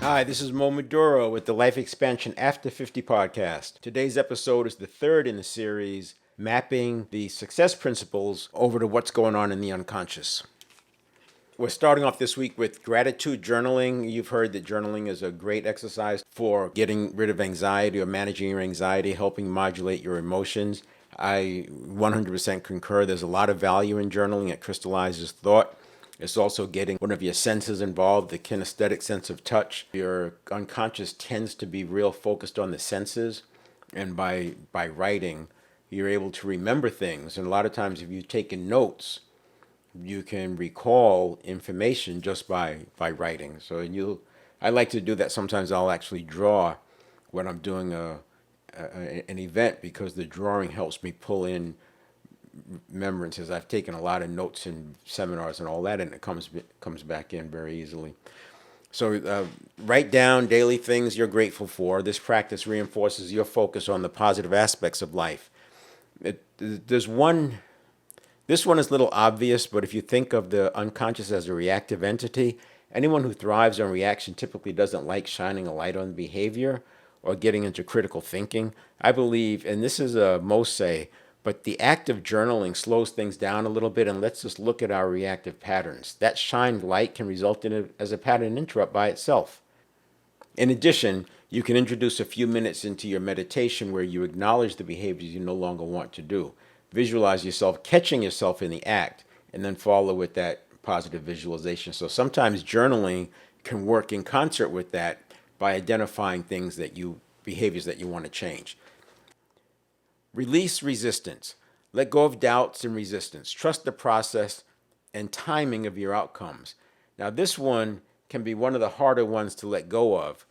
Hi, this is Mo Maduro with the Life Expansion After 50 podcast. Today's episode is the third in the series, mapping the success principles over to what's going on in the unconscious. We're starting off this week with gratitude journaling. You've heard that journaling is a great exercise for getting rid of anxiety or managing your anxiety, helping modulate your emotions. I 100% concur. There's a lot of value in journaling. It crystallizes thought. It's also getting one of your senses involved, the kinesthetic sense of touch. Your unconscious tends to be real focused on the senses, and by writing, you're able to remember things. And a lot of times, if you've taken notes, you can recall information just by writing. So I like to do that. Sometimes I'll actually draw when I'm doing an event because the drawing helps me pull in remembrances. I've taken a lot of notes in seminars and all that, and it comes back in very easily. So write down daily things you're grateful for. This practice reinforces your focus on the positive aspects of life. There's one. This one is a little obvious, but if you think of the unconscious as a reactive entity, anyone who thrives on reaction typically doesn't like shining a light on behavior or getting into critical thinking. I believe, and this is a most say, but the act of journaling slows things down a little bit and lets us look at our reactive patterns. That shined light can result as a pattern interrupt by itself. In addition, you can introduce a few minutes into your meditation where you acknowledge the behaviors you no longer want to do. Visualize yourself catching yourself in the act and then follow with that positive visualization. So sometimes journaling can work in concert with that by identifying behaviors that you want to change. Release resistance. Let go of doubts and resistance. Trust the process and timing of your outcomes. Now, this one can be one of the harder ones to let go of.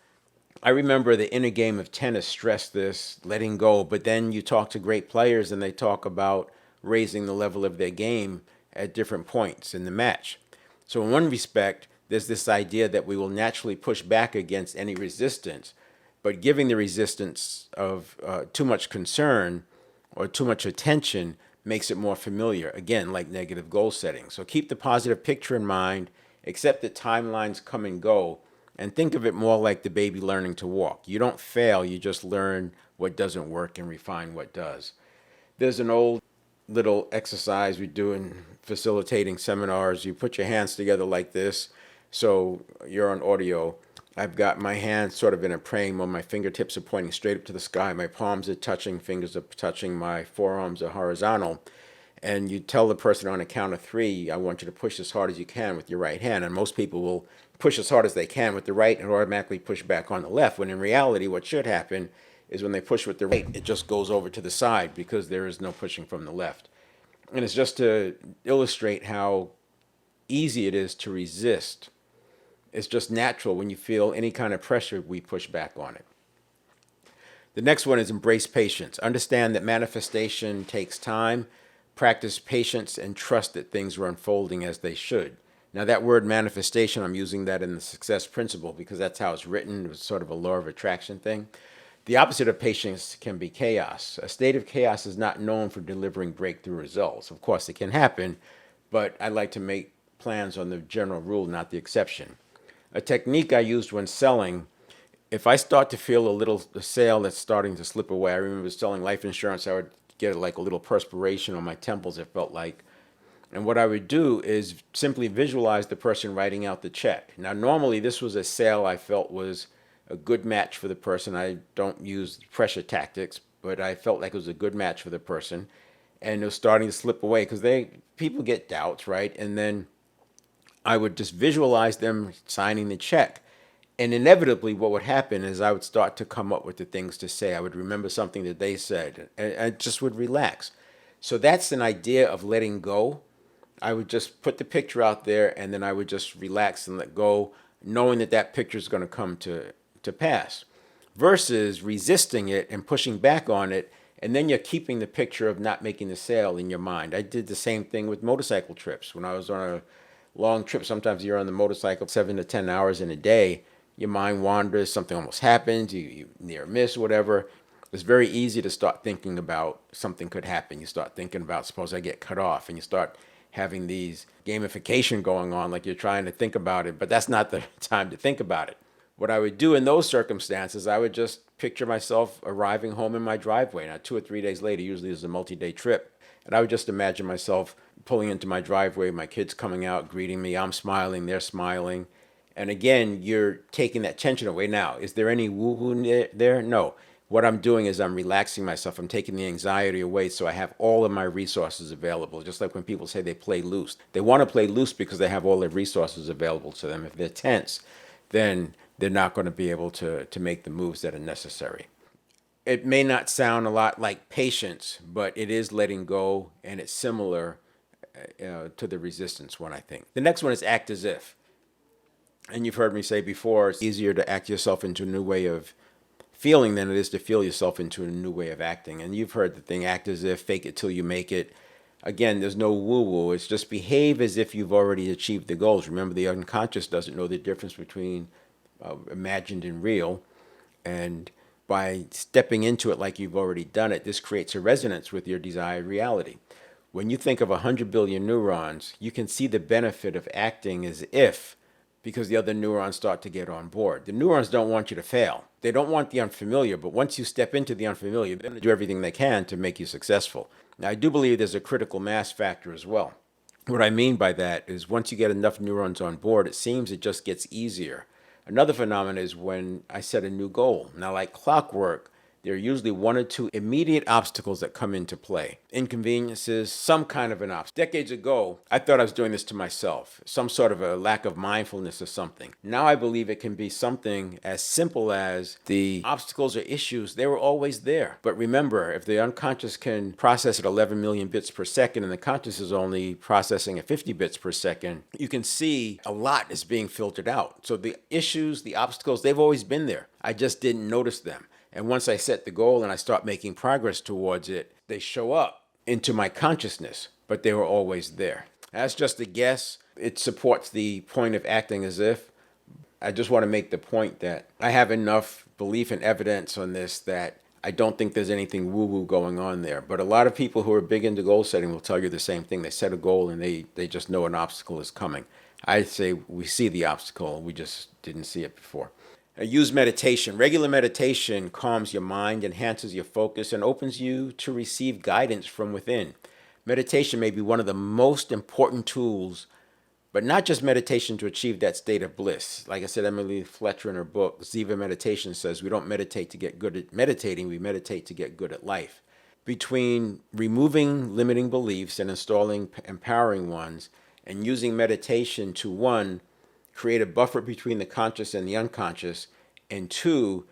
I remember the inner game of tennis stressed this, letting go, but then you talk to great players and they talk about raising the level of their game at different points in the match. So in one respect, there's this idea that we will naturally push back against any resistance, but giving the resistance of too much concern or too much attention makes it more familiar, again, like negative goal setting. So keep the positive picture in mind, accept that timelines come and go, and think of it more like the baby learning to walk. You don't fail, you just learn what doesn't work and refine what does. There's an old little exercise we do in facilitating seminars. You put your hands together like this. So you're on audio. I've got my hands sort of in a praying mode. My fingertips are pointing straight up to the sky. My palms are touching, fingers are touching, my forearms are horizontal. And you tell the person on a count of three, I want you to push as hard as you can with your right hand. And most people will push as hard as they can with the right and automatically push back on the left. When in reality, what should happen is when they push with the right, it just goes over to the side because there is no pushing from the left. And it's just to illustrate how easy it is to resist. It's just natural. When you feel any kind of pressure, we push back on it. The next one is embrace patience. Understand that manifestation takes time. Practice patience and trust that things are unfolding as they should. Now, that word manifestation, I'm using that in the success principle because that's how it's written. It was sort of a law of attraction thing. The opposite of patience can be chaos. A state of chaos is not known for delivering breakthrough results. Of course, it can happen, but I like to make plans on the general rule, not the exception. A technique I used when selling, if I start to feel a sale that's starting to slip away, I remember selling life insurance, I would get like a little perspiration on my temples, it felt like. And what I would do is simply visualize the person writing out the check. Now, normally this was a sale I felt was a good match for the person. I don't use pressure tactics, but I felt like it was a good match for the person. And it was starting to slip away because people get doubts, right? And then I would just visualize them signing the check. And inevitably, what would happen is I would start to come up with the things to say. I would remember something that they said, and I just would relax. So that's an idea of letting go. I would just put the picture out there, and then I would just relax and let go, knowing that that picture is going to come to pass, versus resisting it and pushing back on it, and then you're keeping the picture of not making the sale in your mind. I did the same thing with motorcycle trips. When I was on a long trip, sometimes you're on the motorcycle 7 to 10 hours in a day, your mind wanders, something almost happens, you near miss, whatever. It's very easy to start thinking about something could happen. You start thinking about, suppose I get cut off, and you start having these gamification going on, like you're trying to think about it, but that's not the time to think about it. What I would do in those circumstances, I would just picture myself arriving home in my driveway. Now, 2 or 3 days later, usually it's a multi-day trip. And I would just imagine myself pulling into my driveway, my kids coming out, greeting me. I'm smiling, they're smiling. And again, you're taking that tension away. Now, is there any woo-woo there? No. What I'm doing is I'm relaxing myself. I'm taking the anxiety away so I have all of my resources available. Just like when people say they play loose. They want to play loose because they have all their resources available to them. If they're tense, then they're not going to be able to make the moves that are necessary. It may not sound a lot like patience, but it is letting go, and it's similar to the resistance one, I think. The next one is act as if. And you've heard me say before, it's easier to act yourself into a new way of feeling than it is to feel yourself into a new way of acting. And you've heard the thing, act as if, fake it till you make it. Again, there's no woo-woo. It's just behave as if you've already achieved the goals. Remember, the unconscious doesn't know the difference between imagined and real. And by stepping into it like you've already done it, this creates a resonance with your desired reality. When you think of 100 billion neurons, you can see the benefit of acting as if, because the other neurons start to get on board. The neurons don't want you to fail. They don't want the unfamiliar, but once you step into the unfamiliar, they're going to do everything they can to make you successful. Now, I do believe there's a critical mass factor as well. What I mean by that is once you get enough neurons on board, it seems it just gets easier. Another phenomenon is when I set a new goal. Now, like clockwork, there are usually one or two immediate obstacles that come into play. Inconveniences, some kind of an obstacle. Decades ago, I thought I was doing this to myself, some sort of a lack of mindfulness or something. Now I believe it can be something as simple as the obstacles or issues, they were always there. But remember, if the unconscious can process at 11 million bits per second and the conscious is only processing at 50 bits per second, you can see a lot is being filtered out. So the issues, the obstacles, they've always been there. I just didn't notice them. And once I set the goal and I start making progress towards it, they show up into my consciousness, but they were always there. That's just a guess. It supports the point of acting as if. I just want to make the point that I have enough belief and evidence on this that I don't think there's anything woo-woo going on there. But a lot of people who are big into goal setting will tell you the same thing. They set a goal and they just know an obstacle is coming. I say we see the obstacle, we just didn't see it before. Use meditation. Regular meditation calms your mind, enhances your focus, and opens you to receive guidance from within. Meditation may be one of the most important tools, but not just meditation to achieve that state of bliss. Like I said, Emily Fletcher in her book, Ziva Meditation, says we don't meditate to get good at meditating, we meditate to get good at life. Between removing limiting beliefs and installing empowering ones, and using meditation to, one, create a buffer between the conscious and the unconscious, and two,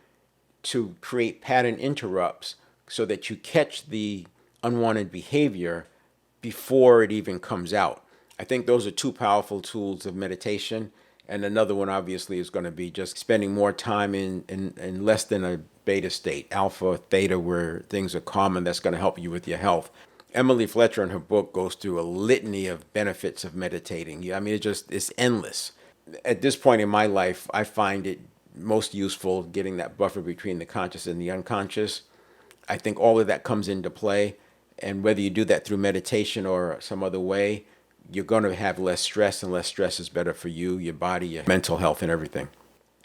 to create pattern interrupts so that you catch the unwanted behavior before it even comes out. I think those are two powerful tools of meditation. And another one obviously is going to be just spending more time in less than a beta state, alpha, theta, where things are calm, and that's going to help you with your health. Emily Fletcher in her book goes through a litany of benefits of meditating. I mean, it's endless. At this point in my life, I find it most useful getting that buffer between the conscious and the unconscious. I think all of that comes into play. And whether you do that through meditation or some other way, you're going to have less stress, and less stress is better for you, your body, your mental health, and everything.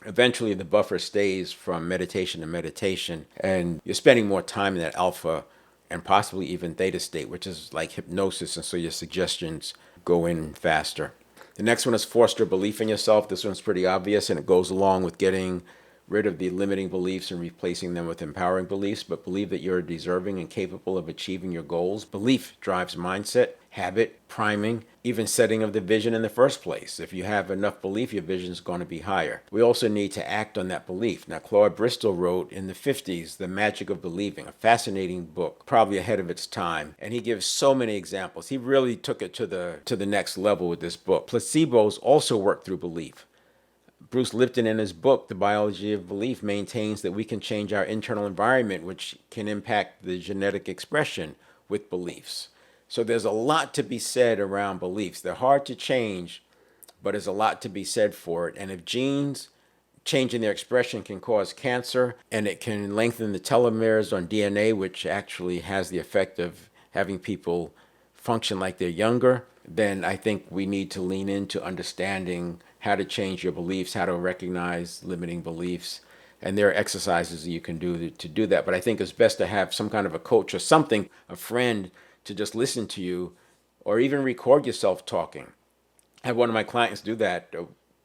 Eventually, the buffer stays from meditation to meditation, and you're spending more time in that alpha and possibly even theta state, which is like hypnosis, and so your suggestions go in faster. The next one is foster belief in yourself. This one's pretty obvious, and it goes along with getting rid of the limiting beliefs and replacing them with empowering beliefs, but believe that you're deserving and capable of achieving your goals. Belief drives mindset, habit, priming, even setting of the vision in the first place. If you have enough belief, your vision is going to be higher. We also need to act on that belief. Now, Claude Bristol wrote in the 50s, The Magic of Believing, a fascinating book, probably ahead of its time. And he gives so many examples. He really took it to the next level with this book. Placebos also work through belief. Bruce Lipton in his book, The Biology of Belief, maintains that we can change our internal environment, which can impact the genetic expression with beliefs. So there's a lot to be said around beliefs. They're hard to change, but there's a lot to be said for it. And if genes changing their expression can cause cancer, and it can lengthen the telomeres on DNA, which actually has the effect of having people function like they're younger, then I think we need to lean into understanding how to change your beliefs, how to recognize limiting beliefs. And there are exercises that you can do to do that. But I think it's best to have some kind of a coach or something, a friend, to just listen to you or even record yourself talking. I had one of my clients do that,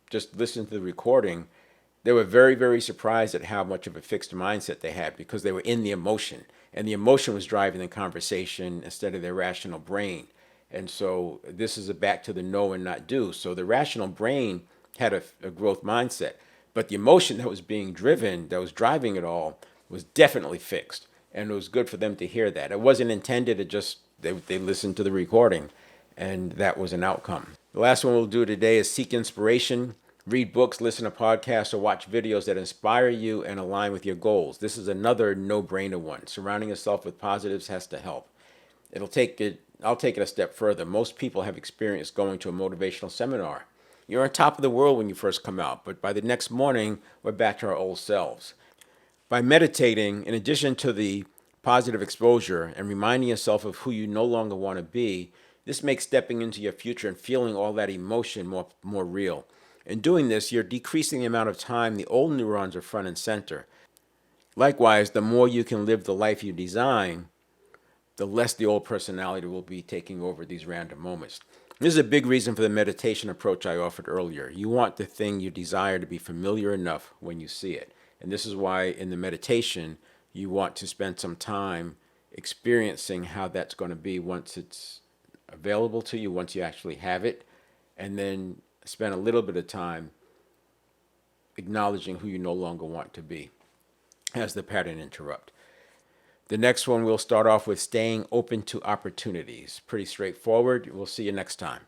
just listen to the recording. They were very, very surprised at how much of a fixed mindset they had because they were in the emotion. And the emotion was driving the conversation instead of their rational brain. And so this is a back to the know and not do. So the rational brain had a growth mindset, but the emotion that was being driven, that was driving it all, was definitely fixed. And it was good for them to hear that. It wasn't intended to just, they listened to the recording, and that was an outcome. The last one we'll do today is seek inspiration. Read books, listen to podcasts, or watch videos that inspire you and align with your goals. This is another no-brainer one. Surrounding yourself with positives has to help. I'll take it a step further. Most people have experienced going to a motivational seminar. You're on top of the world when you first come out, but by the next morning, we're back to our old selves. By meditating, in addition to the positive exposure and reminding yourself of who you no longer want to be, this makes stepping into your future and feeling all that emotion more real. In doing this, you're decreasing the amount of time the old neurons are front and center. Likewise, the more you can live the life you design, the less the old personality will be taking over these random moments. This is a big reason for the meditation approach I offered earlier. You want the thing you desire to be familiar enough when you see it. And this is why in the meditation, you want to spend some time experiencing how that's going to be once it's available to you, once you actually have it, and then spend a little bit of time acknowledging who you no longer want to be as the pattern interrupt. The next one, we'll start off with staying open to opportunities. Pretty straightforward. We'll see you next time.